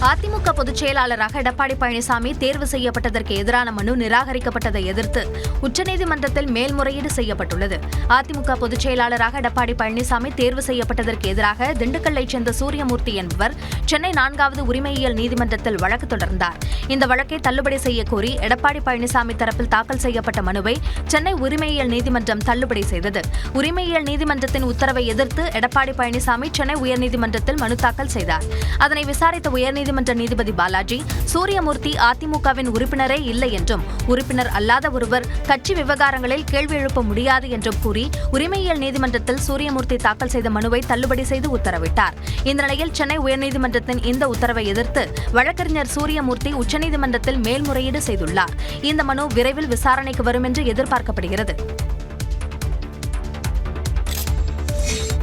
அதிமுக பொதுச் செயலாளராக எடப்பாடி பழனிசாமி தேர்வு செய்யப்பட்டதற்கு எதிரான மனு நிராகரிக்கப்பட்டதை எதிர்த்து உச்சநீதிமன்றத்தில் மேல்முறையீடு செய்யப்பட்டுள்ளது. அதிமுக பொதுச் செயலாளராக எடப்பாடி பழனிசாமி தேர்வு செய்யப்பட்டதற்கு எதிராக திண்டுக்கல்லைச் சேர்ந்த சூரியமூர்த்தி என்பவர் சென்னை 4வது உரிமையியல் நீதிமன்றத்தில் வழக்கு தொடர்ந்தார். இந்த வழக்கை தள்ளுபடி செய்யக்கோரி எடப்பாடி பழனிசாமி தரப்பில் தாக்கல் செய்யப்பட்ட மனுவை சென்னை உரிமையியல் நீதிமன்றம் தள்ளுபடி செய்தது. உரிமையியல் நீதிமன்றத்தின் உத்தரவை எதிர்த்து எடப்பாடி பழனிசாமி சென்னை உயர்நீதிமன்றத்தில் மனு தாக்கல் செய்தார். அதனை விசாரித்த உயர்நீதிமன்ற நீதிபதி பாலாஜி, சூரியமூர்த்தி அதிமுகவின் உறுப்பினரே இல்லை என்றும் உறுப்பினர் அல்லாத ஒருவர் கட்சி விவகாரங்களில் கேள்வி எழுப்ப முடியாது என்றும் கூறி உரிமையியல் நீதிமன்றத்தில் சூரியமூர்த்தி தாக்கல் செய்த மனுவை தள்ளுபடி செய்து உத்தரவிட்டார். இந்த நிலையில் சென்னை உயர்நீதிமன்றத்தின் இந்த உத்தரவை எதிர்த்து வழக்கறிஞர் சூரியமூர்த்தி உச்சநீதிமன்றத்தில் மேல்முறையீடு செய்துள்ளார். இந்த மனு விரைவில் விசாரணைக்கு வரும் என்று எதிர்பார்க்கப்படுகிறது.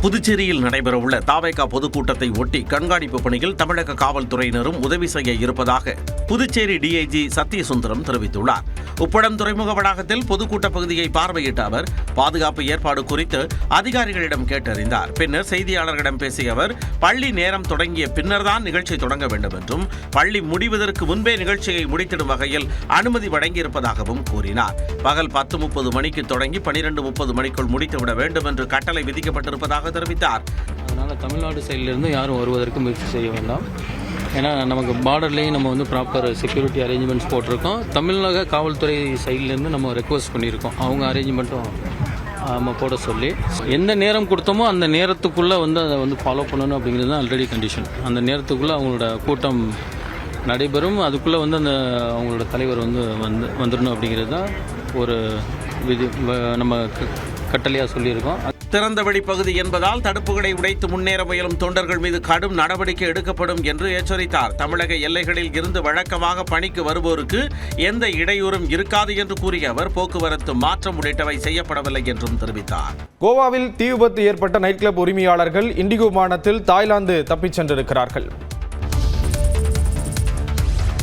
புதுச்சேரியில் நடைபெறவுள்ள தாவேகா பொதுக்கூட்டத்தை ஒட்டி கண்காணிப்பு பணியில் தமிழக காவல்துறையினரும் உதவி செய்ய இருப்பதாக புதுச்சேரி டிஐஜி சத்யசுந்தரம் தெரிவித்துள்ளார். உப்படம் துறைமுக வளாகத்தில் பொதுக்கூட்ட பகுதியை பார்வையிட்ட அவர் பாதுகாப்பு ஏற்பாடு குறித்து அதிகாரிகளிடம் கேட்டறிந்தார். பின்னர் செய்தியாளர்களிடம் பேசிய அவர் பள்ளி நேரம் தொடங்கிய பின்னர்தான் நிகழ்ச்சி தொடங்க வேண்டும் என்றும் பள்ளி முடிவதற்கு முன்பே நிகழ்ச்சியை முடித்திடும் வகையில் அனுமதி வழங்கியிருப்பதாகவும் கூறினார். பகல் 10:30 மணிக்கு தொடங்கி 12:30 மணிக்குள் முடித்துவிட வேண்டும் என்று கட்டளை விதிக்கப்பட்டிருப்பதாக தெரிவித்தார். அதனால் தமிழ்நாடு சைட்லேருந்து யாரும் வருவதற்கு முயற்சி செய்ய வேண்டாம். ஏன்னா நமக்கு பார்டர்லேயும் நம்ம வந்து ப்ராப்பர் செக்யூரிட்டி அரேஞ்ச்மெண்ட்ஸ் போட்டிருக்கோம். தமிழக காவல்துறை சைட்லேருந்து நம்ம ரெக்வஸ்ட் பண்ணியிருக்கோம். அவங்க அரேஞ்ச்மெண்ட்டும் நம்ம போட சொல்லி எந்த நேரம் கொடுத்தோமோ அந்த நேரத்துக்குள்ளே வந்து அதை வந்து ஃபாலோ பண்ணணும் அப்படிங்கிறது தான் ஆல்ரெடி கண்டிஷன். அந்த நேரத்துக்குள்ளே அவங்களோட கூட்டம் நடைபெறும். அதுக்குள்ளே வந்து அந்த அவங்களோட தலைவர் வந்துடணும் அப்படிங்கிறது தான் ஒரு விதி நம்ம கட்டளையாக சொல்லியிருக்கோம். திறந்தவெளி பகுதி என்பதால் தடுப்புகளை உடைத்து முன்னேற முயலும் தொண்டர்கள் மீது கடும் நடவடிக்கை எடுக்கப்படும் என்று எச்சரித்தார். தமிழக எல்லைகளில் இருந்து வழக்கமாக பணிக்கு வருவோருக்கு எந்த இடையூறும் இருக்காது என்று கூறிய அவர் போக்குவரத்து மாற்றம் உள்ளிட்டவை செய்யப்படவில்லை என்றும் தெரிவித்தார். கோவாவில் தீ விபத்து ஏற்பட்ட நைட் கிளப் உரிமையாளர்கள் இண்டிகோ விமானத்தில் தாய்லாந்து தப்பிச் சென்றிருக்கிறார்கள்.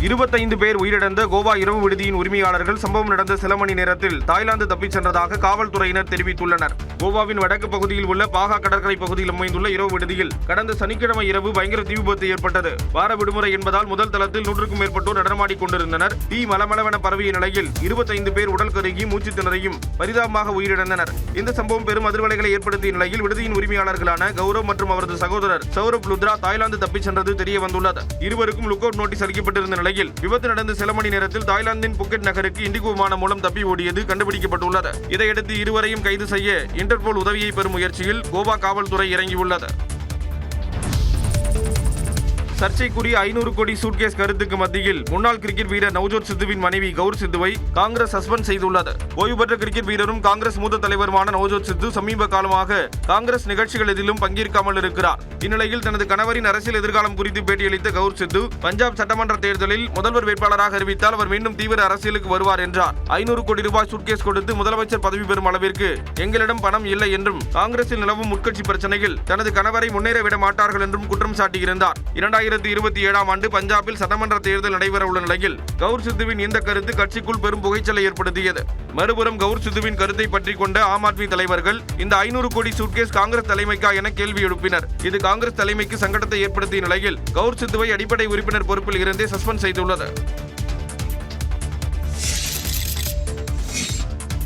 25 பேர் உயிரிழந்த கோவா இரவு விடுதியின் உரிமையாளர்கள் சம்பவம் நடந்த சில மணி நேரத்தில் தாய்லாந்து தப்பிச் சென்றதாக காவல்துறையினர் தெரிவித்துள்ளனர். கோவாவின் வடக்கு பகுதியில் உள்ள பாகா கடற்கரை பகுதியில் அமைந்துள்ள இரவு விடுதியில் கடந்த சனிக்கிழமை இரவு பயங்கர தீ விபத்து ஏற்பட்டது. வார விடுமுறை என்பதால் முதல் தளத்தில் 100க்கும் மேற்பட்டோர் நடமாடிக் கொண்டிருந்தனர். தீ மலமளவென பரவிய நிலையில் 25 பேர் உடல் கருகி மூச்சு திணறியும் பரிதாபமாக உயிரிழந்தனர். இந்த சம்பவம் பெரும் அதிர்வலைகளை ஏற்படுத்திய நிலையில் விடுதியின் உரிமையாளர்களான கௌரவ் மற்றும் அவரது சகோதரர் சௌரப் லுத்ரா தாய்லாந்து தப்பிச் சென்றது தெரிய வந்துள்ளது. இருவருக்கும் லுக் அவுட் நோட்டீஸ் அளிக்கப்பட்டிருந்த நிலையில் விபத்து நடந்த சில மணி நேரத்தில் தாய்லாந்தின் புக்கெட் நகருக்கு இண்டிகோ விமானம் மூலம் தப்பி ஓடியது கண்டுபிடிக்கப்பட்டுள்ளது. இதையடுத்து இருவரையும் கைது செய்ய இன்டர்போல் உதவியை பெறும் முயற்சியில் கோவா காவல்துறை இறங்கியுள்ளது. சர்ச்சைக்குரிய 500 கோடி சூட்கேஸ் கருத்துக்கு மத்தியில் முன்னாள் கிரிக்கெட் வீரர் நவ்ஜோத் சித்துவின் மனைவி கௌர் சித்துவை காங்கிரஸ் சஸ்பெண்ட் செய்துள்ளது. ஓய்வு பெற்ற கிரிக்கெட் வீரரும் காங்கிரஸ் மூத்த தலைவருமான நவ்ஜோத் சித்து சமீப காலமாக காங்கிரஸ் நிகழ்ச்சிகள் எதிலும் பங்கேற்காமல் இருக்கிறார். இந்நிலையில் தனது கணவரின் அரசியல் எதிர்காலம் குறித்து பேட்டியளித்த கௌர் சித்து பஞ்சாப் சட்டமன்ற தேர்தலில் முதல்வர் வேட்பாளராக அறிவித்தால் அவர் மீண்டும் தீவிர அரசியலுக்கு வருவார் என்றார். 500 கோடி ரூபாய் சூட்கேஸ் கொடுத்து முதலமைச்சர் பதவி பெறும் அளவிற்கு எங்களிடம் பணம் இல்லை என்றும் காங்கிரஸில் நிலவும் உட்கட்சி பிரச்சனையில் தனது கணவரை முன்னேற விட மாட்டார்கள் என்றும் குற்றம் சாட்டியிருந்தார். 2027 ஆண்டு பஞ்சாபில் சட்டமன்ற தேர்தல் நடைபெற உள்ள நிலையில் கௌர் சித்துவின் இந்த கருத்து கட்சிக்குள் பெரும் புகைச்சலை ஏற்படுத்தியது. மறுபுறம் கௌர் சித்துவின் கருத்தை பற்றி கொண்ட ஆம் ஆத்மி தலைவர்கள் இந்த 500 கோடி சூட்கேஸ் காங்கிரஸ் தலைமைக்கா என கேள்வி எழுப்பினர். இது காங்கிரஸ் தலைமைக்கு சங்கடத்தை ஏற்படுத்திய நிலையில் கௌர் சித்துவை அடிப்படை உறுப்பினர் பொறுப்பில் இருந்தே சஸ்பெண்ட் செய்துள்ளது.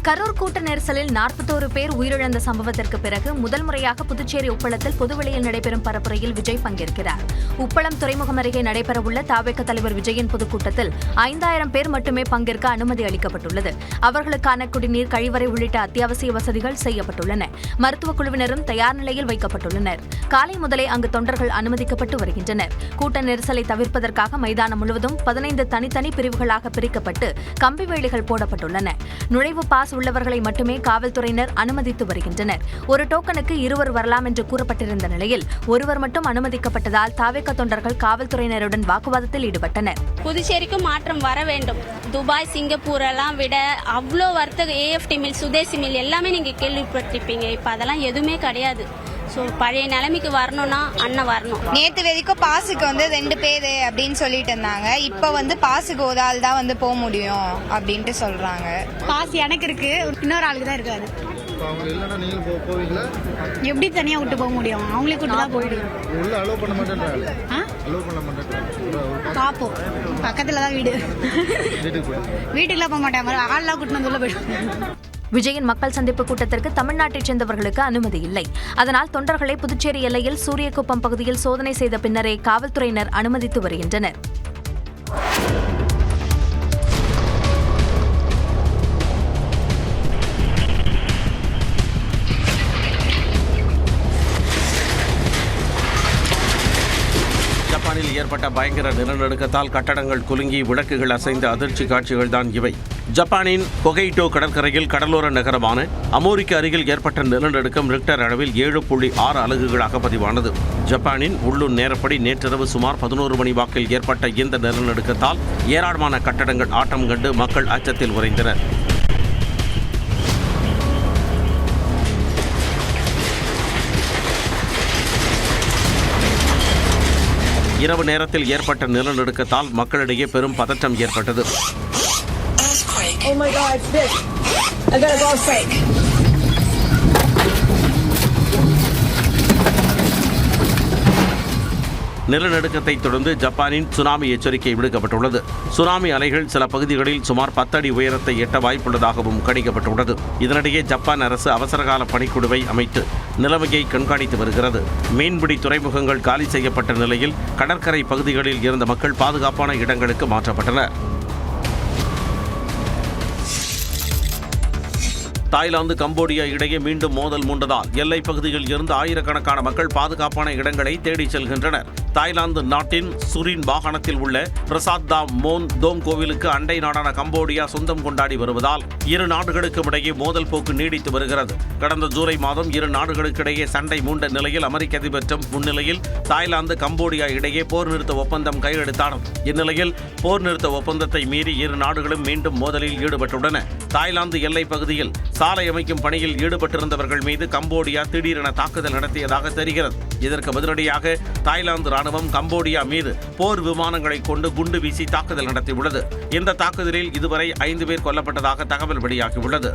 கரூர் கூட்ட நெரிசலில் 41 பேர் உயிரிழந்த சம்பவத்திற்கு பிறகு முதல் முறையாக புதுச்சேரி உப்பளத்தில் பொதுவெளியில் நடைபெறும் பரப்புரையில் விஜய் பங்கேற்கிறார். உப்பளம் துறைமுகம் அருகே நடைபெறவுள்ள தாவேக தலைவர் விஜயின் பொதுக்கூட்டத்தில் 5000 பேர் மட்டுமே பங்கேற்க அனுமதி அளிக்கப்பட்டுள்ளது. அவர்களுக்கான குடிநீர், கழிவறை உள்ளிட்ட அத்தியாவசிய வசதிகள் செய்யப்பட்டுள்ளன. மருத்துவக் குழுவினரும் தயார் நிலையில் வைக்கப்பட்டுள்ளனர். காலை முதலே அங்கு தொண்டர்கள் அனுமதிக்கப்பட்டு வருகின்றனர். கூட்ட நெரிசலை தவிர்ப்பதற்காக மைதானம் முழுவதும் 15 தனித்தனி பிரிவுகளாக பிரிக்கப்பட்டு கம்பி வேலிகள் போடப்பட்டுள்ளன. நுழைவு பாஸ் உள்ளவர்களை மட்டுமே காவல்துறையினர் அனுமதித்து வருகின்றனர். ஒரு டோக்கனுக்கு 2 வரலாம் என்று கூறப்பட்டிருந்த நிலையில் ஒருவர் மட்டும் அனுமதிக்கப்பட்டதால் தாவேக தொண்டர்கள் காவல்துறையினருடன் வாக்குவாதத்தில் ஈடுபட்டனர். புதுச்சேரிக்கு மாற்றம் வர வேண்டும். துபாய், சிங்கப்பூர் எல்லாம் விட அவ்வளோ வர்த்தக ஏஎஃப்டி மில், சுதேசி மில் எல்லாமே நீங்க கேள்விப்பட்டிருப்பீங்க. இப்ப அதெல்லாம் எதுவுமே கிடையாது. ஸோ பழைய நிலைமைக்கு வரணும்னா அண்ணன் வரணும். நேற்று வரைக்கும் பாஸுக்கு 2 பேர் அப்படின்னு சொல்லிட்டு இருந்தாங்க. இப்போ பாஸுக்கு ஒரு ஆள் தான் போக முடியும் அப்படின்ட்டு சொல்றாங்க. பாஸ் எனக்கு இருக்கு, இன்னொரு ஆளுக்கு தான் இருக்காது. எப்படி தனியா விட்டு போக முடியும்? அவங்களே கூட்டு தான் போயிடுவோம். பார்ப்போம். பக்கத்தில் தான் வீடு. வீட்டுக்குலாம் போக மாட்டாங்க, ஆள்லாம் கூட்டிட்டு வந்து உள்ள போயிடுவோம். விஜயின் மக்கள் சந்திப்பு கூட்டத்திற்கு தமிழ்நாட்டைச் சேர்ந்தவர்களுக்கு அனுமதி இல்லை. அதனால் தொண்டர்களை புதுச்சேரி எல்லையில் சூரியகுப்பம் பகுதியில் சோதனை செய்த பின்னரே காவல்துறையினர் அனுமதித்து வருகின்றனர். ஜப்பானில் ஏற்பட்ட பயங்கர நிலநடுக்கத்தால் கட்டடங்கள் குலுங்கி விளக்குகள் அசைந்த அதிர்ச்சி காட்சிகள் தான் இவை. ஜப்பானின் கொகைட்டோ கடற்கரையில் கடலோர நகரமான அமோரிக்கு அருகில் ஏற்பட்ட நிலநடுக்கம் ரிக்டர் அளவில் 7.6 அலகுகளாக பதிவானது. ஜப்பானின் உள்ளூர் நேரப்படி நேற்றிரவு சுமார் 11 மணி வாக்கில் ஏற்பட்ட இந்த நிலநடுக்கத்தால் ஏராளமான கட்டடங்கள் ஆட்டம் கண்டு மக்கள் அச்சத்தில் உறைந்தனர். இரவு நேரத்தில் ஏற்பட்ட நிலநடுக்கத்தால் மக்களிடையே பெரும் பதற்றம் ஏற்பட்டது. நிலநடுக்கத்தை தொடர்ந்து ஜப்பானின் சுனாமி எச்சரிக்கை விடுக்கப்பட்டுள்ளது. சுனாமி அலைகள் சில பகுதிகளில் சுமார் 10 அடி உயரத்தை எட்ட வாய்ப்புள்ளதாகவும் கணிக்கப்பட்டுள்ளது. இதனிடையே ஜப்பான் அரசு அவசரகால பணிக்குழுவை அமைத்து நிலைமையை கண்காணித்து வருகிறது. மீன்பிடி துறைமுகங்கள் காலி செய்யப்பட்ட நிலையில் கடற்கரை பகுதிகளில் இருந்த மக்கள் பாதுகாப்பான இடங்களுக்கு மாற்றப்பட்டனர். தாய்லாந்து கம்போடியா இடையே மீண்டும் மோதல் மூண்டதால் எல்லைப் பகுதியில் இருந்து ஆயிரக்கணக்கான மக்கள் பாதுகாப்பான இடங்களை தேடிச் செல்கின்றனர். தாய்லாந்து நாட்டின் சுரின் மாகாணத்தில் உள்ள பிரசாத் தாம் மோன் தோம் கோவிலுக்கு அண்டை நாடான கம்போடியா சொந்தம் கொண்டாடி வருவதால் இரு நாடுகளுக்கும் இடையே மோதல் போக்கு நீடித்து வருகிறது. கடந்த ஜூலை மாதம் இரு நாடுகளுக்கிடையே சண்டை மூண்ட நிலையில் அமெரிக்க அதிபர் ட்ரம்ப் முன்னிலையில் தாய்லாந்து கம்போடியா இடையே போர் நிறுத்த ஒப்பந்தம் கையெழுத்தானது. இந்நிலையில் போர் நிறுத்த ஒப்பந்தத்தை மீறி இரு நாடுகளும் மீண்டும் மோதலில் ஈடுபட்டுள்ளன. தாய்லாந்து எல்லைப் பகுதியில் சாலை அமைக்கும் பணியில் ஈடுபட்டிருந்தவர்கள் மீது கம்போடியா திடீரென தாக்குதல் நடத்தியதாக தெரிகிறது. இதற்கு பதிலடியாக தாய்லாந்து ராணுவம் கம்போடியா மீது போர் விமானங்களை கொண்டு குண்டு வீசி தாக்குதல் நடத்தியுள்ளது. இந்த தாக்குதலில் இதுவரை 5 பேர் கொல்லப்பட்டதாக தகவல் வெளியாகியுள்ளது.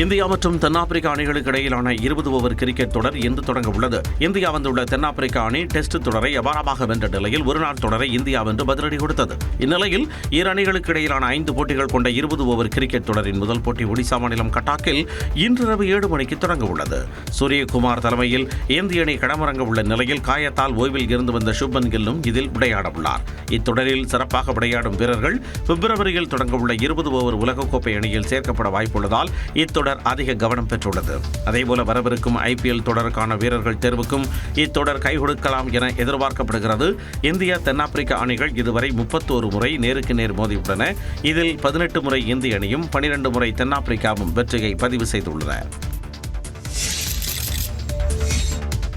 இந்தியா மற்றும் தென்னாப்பிரிக்கா அணிகளுக்கு இடையிலான 20 ஓவர் கிரிக்கெட் தொடர் இன்று தொடங்க உள்ளது. இந்தியா வந்துள்ள தென்னாப்பிரிக்கா அணி டெஸ்ட் தொடரை அபாரமாக வென்ற நிலையில் ஒருநாள் தொடரை இந்தியா வென்று பதிலடி கொடுத்தது. இந்நிலையில் இரு அணிகளுக்கு இடையிலான 5 போட்டிகள் கொண்ட 20 ஓவர் கிரிக்கெட் தொடரின் முதல் போட்டி ஒடிசா மாநிலம் கட்டாக்கில் இன்றிரவு 7 மணிக்கு தொடங்க உள்ளது. சூரியகுமார் தலைமையில் இந்திய அணி களமிறங்க உள்ள நிலையில் காயத்தால் ஓய்வில் இருந்து வந்த சுப்மன் கில்லும் இதில் விளையாட உள்ளார். இத்தொடரில் சிறப்பாக விளையாடும் வீரர்கள் பிப்ரவரியில் தொடங்க உள்ள 20 ஓவர் உலகக்கோப்பை அணியில் சேர்க்கப்பட வாய்ப்புள்ளதால் இத்தொடர் அதிக கவனம் பெற்றுள்ளது. அதேபோல வரவிருக்கும் IPL தொடருக்கான வீரர்கள் தேர்வுக்கும் இத்தொடர் கை கொடுக்கலாம் என எதிர்பார்க்கப்படுகிறது. இந்தியா தென்னாப்பிரிக்கா அணிகள் இதுவரை 31 முறை நேருக்கு நேர் மோதியுள்ளன. இதில் 18 முறை இந்திய அணியும் 12 முறை தென்னாப்பிரிக்காவும் வெற்றியை பதிவு செய்துள்ளன.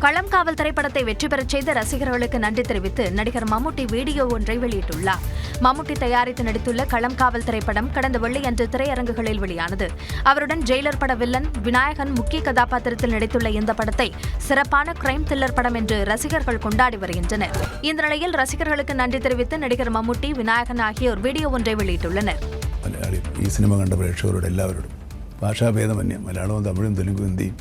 களம் காவல் திரைப்படத்தை வெற்றி பெறச் செய்த ரசிகர்களுக்கு நன்றி தெரிவித்து நடிகர் மம்முட்டி வீடியோ ஒன்றை வெளியிட்டுள்ளார். மம்முட்டி தயாரித்து நடித்துள்ள களம் காவல் திரைப்படம் கடந்த வெள்ளியன்று திரையரங்குகளில் வெளியானது. அவருடன் ஜெயிலர் பட வில்லன் விநாயகன் முக்கிய கதாபாத்திரத்தில் நடித்துள்ள இந்த படத்தை சிறப்பான கிரைம் த்ரில்லர் படம் என்று ரசிகர்கள் கொண்டாடி வருகின்றனர். இந்த நிலையில் ரசிகர்களுக்கு நன்றி தெரிவித்து நடிகர் மம்முட்டி, விநாயகன் ஆகியோர் வீடியோ ஒன்றை வெளியிட்டுள்ளனர். ഈ സിനിമ കണ്ട പ്രേക്ഷകരോട് എല്ലാവരോടും ഭാഷാഭേദമന്യേ മലയാളവും തമിഴും തെലുങ്കും ഹിന്ദിയും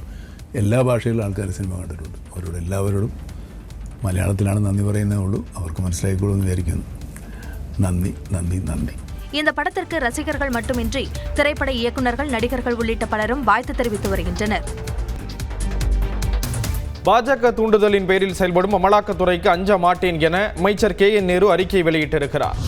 എല്ലാ ഭാഷയിലും ആൾക്കാർ സിനിമ കണ്ടിട്ടുണ്ട്. അവരോട് എല്ലാവരോടും മലയാളത്തിലാണ് നന്ദി പറയുന്നേ ഉള്ളൂ. അവർക്ക് മനസ്സിലായിക്കോളൂന്ന് വിചാരിക്കുന്നു. നന്ദി നന്ദി നന്ദി. இந்த படத்திற்கு ரசிகர்கள் மட்டுமின்றி திரைப்பட இயக்குநர்கள், நடிகர்கள் உள்ளிட்ட பலரும் வாழ்த்து தெரிவித்து வருகின்றனர். பாஜக தூண்டுதலின் பேரில் செயல்படும் அமலாக்கத்துறைக்கு அஞ்ச மாட்டேன் என அமைச்சர் KN நேரு அறிக்கை வெளியிட்டிருக்கிறார்.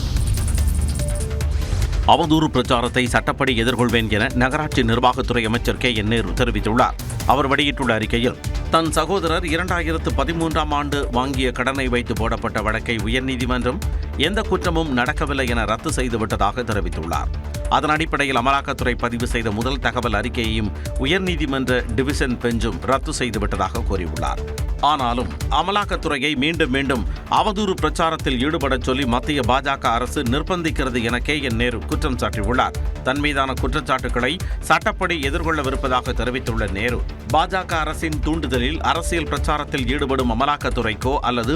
அவதூறு பிரச்சாரத்தை சட்டப்படி எதிர்கொள்வேன் என நகராட்சி நிர்வாகத்துறை அமைச்சர் KN நேரு தெரிவித்துள்ளார். அவர் வெளியிட்டுள்ள அறிக்கையில் தன் சகோதரர் 2013ஆம் ஆண்டு வாங்கிய கடனை வைத்து போடப்பட்ட வழக்கை உயர்நீதிமன்றம் எந்த குற்றமும் நடக்கவில்லை என ரத்து செய்துவிட்டதாக தெரிவித்துள்ளார். அதன் அடிப்படையில் அமலாக்கத்துறை பதிவு செய்த முதல் தகவல் அறிக்கையையும் உயர்நீதிமன்ற டிவிஷன் பெஞ்சும் ரத்து செய்துவிட்டதாக கூறியுள்ளார். ஆனாலும் அமலாக்கத்துறையை மீண்டும் மீண்டும் அவதூறு பிரச்சாரத்தில் ஈடுபடச் சொல்லி மத்திய பாஜக அரசு நிர்பந்திக்கிறது என KN நேரு குற்றம் சாட்டியுள்ளார். தன் மீதான குற்றச்சாட்டுகளை சட்டப்படி எதிர்கொள்ளவிருப்பதாக தெரிவித்துள்ள நேரு, பாஜக அரசின் தூண்டுதலில் அரசியல் பிரச்சாரத்தில் ஈடுபடும் அமலாக்கத்துறைக்கோ அல்லது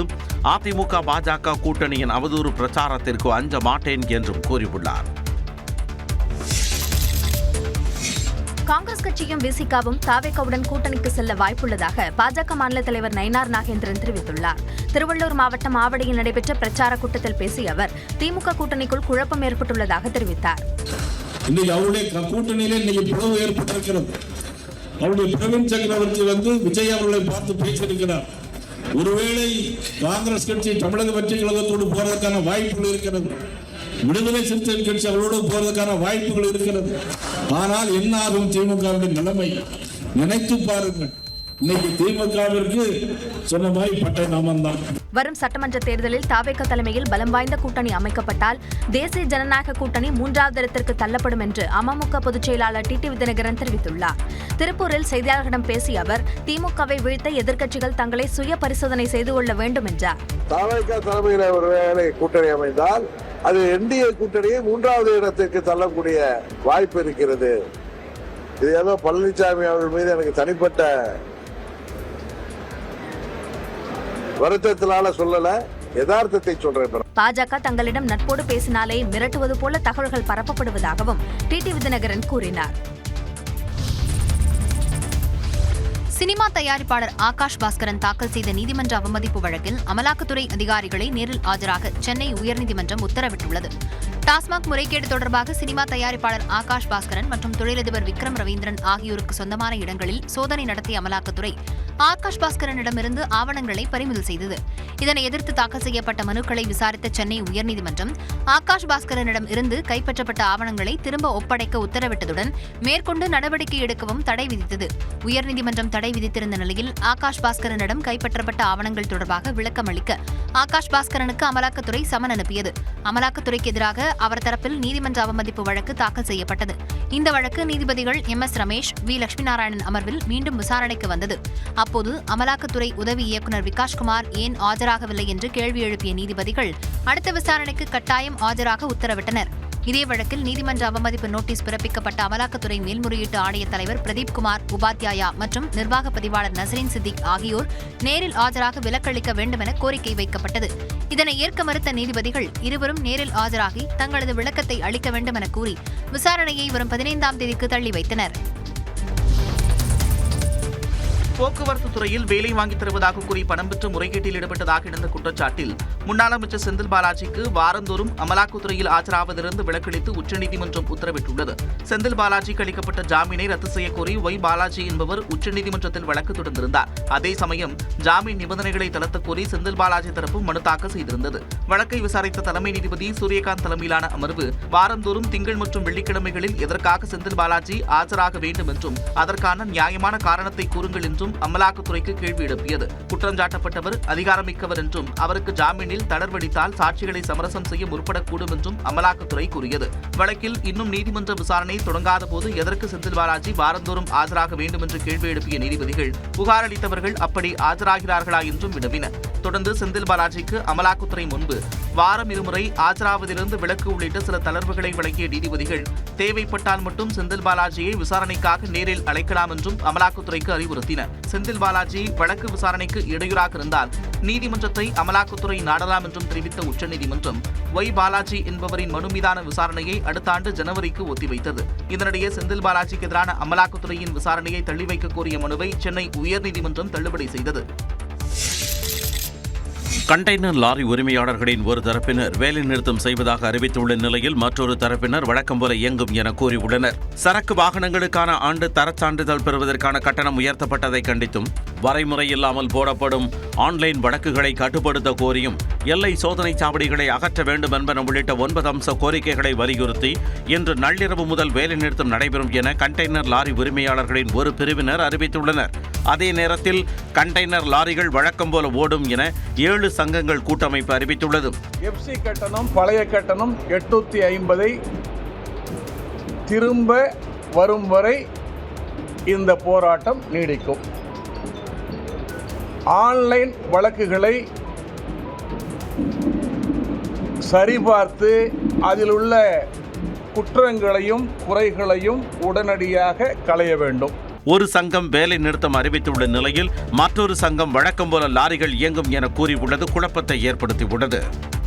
அதிமுக பாஜக கூட்டணியின் அவதூறு பிரச்சாரத்திற்கோ அஞ்ச மாட்டேன் என்றும் கூறியுள்ளார். காங்கிரஸ் கட்சியும் விசிகாவும் தாவேகாவுடன் கூட்டணிக்கு செல்ல வாய்ப்புள்ளதாக பாஜக மாநில தலைவர் நயினார் நாகேந்திரன் தெரிவித்துள்ளார். திருவள்ளூர் மாவட்டம் ஆவடியில் நடைபெற்ற பிரச்சார கூட்டத்தில் பேசிய அவர் திமுக கூட்டணிக்குள் குழப்பம் ஏற்பட்டுள்ளதாக தெரிவித்தார். அவருடைய கூட்டணியிலே இன்னைக்கு பிளவு ஏற்பட்டிருக்கிறது. அவருடைய பிரவீன் சக்கரவர்த்தி விஜய் அவர்களை பார்த்து பேசியிருக்கிறார். ஒருவேளை காங்கிரஸ் கட்சி தமிழக வெற்றி கழகத்தோடு போறதுக்கான வாய்ப்புகள் இருக்கிறது. விடுதலை சிறுத்தைகள் கட்சி அவரோடு போறதுக்கான வாய்ப்புகள் இருக்கிறது. ஆனால் என்ன ஆகும் திமுகவுடைய நிலைமை நினைத்து பாருங்கள். இன்னைக்கு திமுகவிற்கு சொன்ன மாதிரி பட்ட நாமம்தான். வரும் சட்டமன்ற தேர்தலில் தாவேகா தலைமையில் பலம் வாய்ந்த கூட்டணி அமைக்கப்பட்டால் தேசிய ஜனநாயக கூட்டணி 3வது இடத்திற்கு தள்ளப்படும் என்று அமமுக பொதுச் செயலாளர் டிடிவி தினகரன் தெரிவித்துள்ளார். திருப்பூரில் செய்தியாளர்களிடம் பேசிய அவர் திமுகவை வீழ்த்த எதிர்க்கட்சிகள் தங்களை சுய பரிசோதனை செய்து கொள்ள வேண்டும் என்றார். தாவேகா தலைமையில் ஒருவேளை கூட்டணி அமைந்தால் அது என்டிஏ கூட்டணியை 3வது இடத்திற்கு தள்ளக்கூடிய வாய்ப்பு இருக்கிறது. இது ஏதோ பழனிசாமி அவர்கள் மீது எனக்கு தனிப்பட்ட வருத்தத்தினால சொல்லல, யதார்த்தத்தை சொல்றேன். பாஜக தங்களிடம் நட்போடு பேசினாலே மிரட்டுவது போல தகவல்கள் பரப்பப்படுவதாகவும் டிடிவி தினகரன் கூறினார். சினிமா தயாரிப்பாளர் ஆகாஷ் பாஸ்கரன் தாக்கல் செய்த நீதிமன்ற அவமதிப்பு வழக்கில் அமலாக்கத்துறை அதிகாரிகளை நேரில் ஆஜராக சென்னை உயர்நீதிமன்றம் உத்தரவிட்டுள்ளது. டாஸ்மாக் முறைகேடு தொடர்பாக சினிமா தயாரிப்பாளர் ஆகாஷ் பாஸ்கரன் மற்றும் தொழிலதிபர் விக்ரம் ரவீந்திரன் ஆகியோருக்கு சொந்தமான இடங்களில் சோதனை நடத்திய அமலாக்கத்துறை ஆகாஷ் பாஸ்கரனிடமிருந்து ஆவணங்களை பறிமுதல் செய்தது. இதனை எதிர்த்து தாக்கல் செய்யப்பட்ட மனுக்களை விசாரித்த சென்னை உயர்நீதிமன்றம் ஆகாஷ் பாஸ்கரனிடம் இருந்து கைப்பற்றப்பட்ட ஆவணங்களை திரும்ப ஒப்படைக்க உத்தரவிட்டதுடன் மேற்கொண்டு நடவடிக்கை எடுக்கவும் தடை விதித்தது. உயர்நீதிமன்றம் தடை விதித்திருந்த நிலையில் ஆகாஷ் பாஸ்கரனிடம் கைப்பற்றப்பட்ட ஆவணங்கள் தொடர்பாக விளக்கம் அளிக்க ஆகாஷ் பாஸ்கரனுக்கு அமலாக்கத்துறை சமன் அனுப்பியது. அமலாக்கத்துறைக்கு எதிராக அவர் தரப்பில் நீதிமன்ற அவமதிப்பு வழக்கு தாக்கல் செய்யப்பட்டது. இந்த வழக்கு நீதிபதிகள் MS ரமேஷ், V லட்சுமி நாராயணன் அமர்வில் மீண்டும் விசாரணைக்கு வந்தது. அப்போது அமலாக்கத்துறை உதவி இயக்குநர் விகாஷ்குமார் ஏன் ஆஜராகவில்லை என்று கேள்வி எழுப்பிய நீதிபதிகள் அடுத்த விசாரணைக்கு கட்டாயம் ஆஜராக உத்தரவிட்டனர். இதே வழக்கில் நீதிமன்ற அவமதிப்பு நோட்டீஸ் பிறப்பிக்கப்பட்ட அமலாக்கத்துறை மேல்முறையீட்டு ஆணைய தலைவர் பிரதீப் குமார் உபாத்யாயா மற்றும் நிர்வாக பதிவாளர் நசரீன் சித்திக் ஆகியோர் நேரில் ஆஜராக விலக்களிக்க வேண்டும் என கோரிக்கை வைக்கப்பட்டது. இதனை ஏற்க மறுத்த நீதிபதிகள் இருவரும் நேரில் ஆஜராகி தங்களது விளக்கத்தை அளிக்க வேண்டும் என கூறி விசாரணையை வரும் 15ஆம் தேதிக்கு தள்ளி வைத்தனர். போக்குவரத்து துறையில் வேலை வாங்கித் தருவதாக கூறி பணம் பெற்று முறைகேட்டில் ஈடுபட்டதாக இருந்த குற்றச்சாட்டில் முன்னாள் அமைச்சர் செந்தில் பாலாஜிக்கு வாரந்தோறும் அமலாக்கத்துறையில் ஆஜராவதிலிருந்து விலக்களித்து உச்சநீதிமன்றம் உத்தரவிட்டுள்ளது. செந்தில் பாலாஜிக்கு அளிக்கப்பட்ட ஜாமீனை ரத்து செய்யக்கோரி ஒய் பாலாஜி என்பவர் உச்சநீதிமன்றத்தில் வழக்கு தொடர்ந்திருந்தார். அதே சமயம் ஜாமீன் நிபந்தனைகளை தளர்த்தக் கோரி செந்தில் பாலாஜி தரப்பு மனு தாக்கல் செய்திருந்தது. வழக்கை விசாரித்த தலைமை நீதிபதி சூரியகாந்த் தலைமையிலான அமர்வு வாரந்தோறும் திங்கள் மற்றும் வெள்ளிக்கிழமைகளில் எதற்காக செந்தில் பாலாஜி ஆஜராக வேண்டும் என்றும் அதற்கான நியாயமான காரணத்தை கூறுங்கள் என்றும் அமலாக்கத்துறைக்கு கேள்வி எழுப்பியது. குற்றஞ்சாட்டப்பட்டவர் அதிகாரமிக்கவர் என்றும் அவருக்கு ஜாமீனில் தளர்வளித்தால் சாட்சிகளை சமரசம் செய்ய முற்படக்கூடும் என்றும் அமலாக்கத்துறை கூறியது. வழக்கில் இன்னும் நீதிமன்ற விசாரணை தொடங்காத போது எதற்கு செந்தில் பாலாஜி வாரந்தோறும் ஆஜராக வேண்டும் என்று கேள்வி எழுப்பிய நீதிபதிகள் புகார் அளித்தவர்கள் அப்படி ஆஜராகிறார்களா என்றும் வினவினர். தொடர்ந்து செந்தில் பாலாஜிக்கு அமலாக்கத்துறை முன்பு வாரம் 2 முறை ஆஜராவதிலிருந்து விலக்கு உள்ளிட்ட சில தளர்வுகளை வழங்கிய நீதிபதிகள் தேவைப்பட்டால் மட்டும் செந்தில் பாலாஜியை விசாரணைக்காக நேரில் அழைக்கலாம் என்றும் அமலாக்கத்துறைக்கு அறிவுறுத்தினர். செந்தில் பாலாஜி வழக்கு விசாரணைக்கு இடையூறாக இருந்தால் நீதிமன்றத்தை அமலாக்கத்துறை நாடலாம் என்றும் தெரிவித்த உச்சநீதிமன்றம் ஒய் பாலாஜி என்பவரின் மனு மீதான விசாரணையை அடுத்த ஆண்டு ஜனவரிக்கு ஒத்திவைத்தது. இதனிடையே செந்தில் பாலாஜிக்கு எதிரான அமலாக்கத்துறையின் விசாரணையை தள்ளி வைக்க கோரிய மனுவை சென்னை உயர்நீதிமன்றம் தள்ளுபடி செய்தது. கண்டெய்னர் லாரி உரிமையாளர்களின் ஒரு தரப்பினர் வேலைநிறுத்தம் செய்வதாக அறிவித்துள்ள நிலையில் மற்றொரு தரப்பினர் வழக்கம் போல இயங்கும் என கூறியுள்ளனர். சரக்கு வாகனங்களுக்கான ஆண்டு தரச் சான்றிதழ் பெறுவதற்கான கட்டணம் உயர்த்தப்பட்டதை கண்டித்தும் வரைமுறை இல்லாமல் போடப்படும் ஆன்லைன் வழக்குகளை கட்டுப்படுத்த கோரியும் எல்லை சோதனை சாவடிகளை அகற்ற வேண்டும் என்பன உள்ளிட்ட 9 அம்ச கோரிக்கைகளை வலியுறுத்தி இன்று நள்ளிரவு முதல் வேலைநிறுத்தம் நடைபெறும் என கண்டெய்னர் லாரி உரிமையாளர்களின் ஒரு பிரிவினர் அறிவித்துள்ளனர். அதே நேரத்தில் கண்டெய்னர் லாரிகள் வழக்கம் போல ஓடும் என 7 சங்கங்கள் கூட்டமைப்பு அறிவித்துள்ளது. FC கட்டணம் பழைய கட்டணம் 850 திரும்ப வரும் வரை இந்த போராட்டம் நீடிக்கும். ஆன்லைன் வழக்குகளை சரிபார்த்து அதில் உள்ள குற்றங்களையும் குறைகளையும் உடனடியாக களைய வேண்டும். ஒரு சங்கம் வேலை நிறுத்தம் அறிவித்துள்ள நிலையில் மற்றொரு சங்கம் வழக்கம் போல லாரிகள் இயங்கும் என கூறியுள்ளது குழப்பத்தை ஏற்படுத்தியுள்ளது.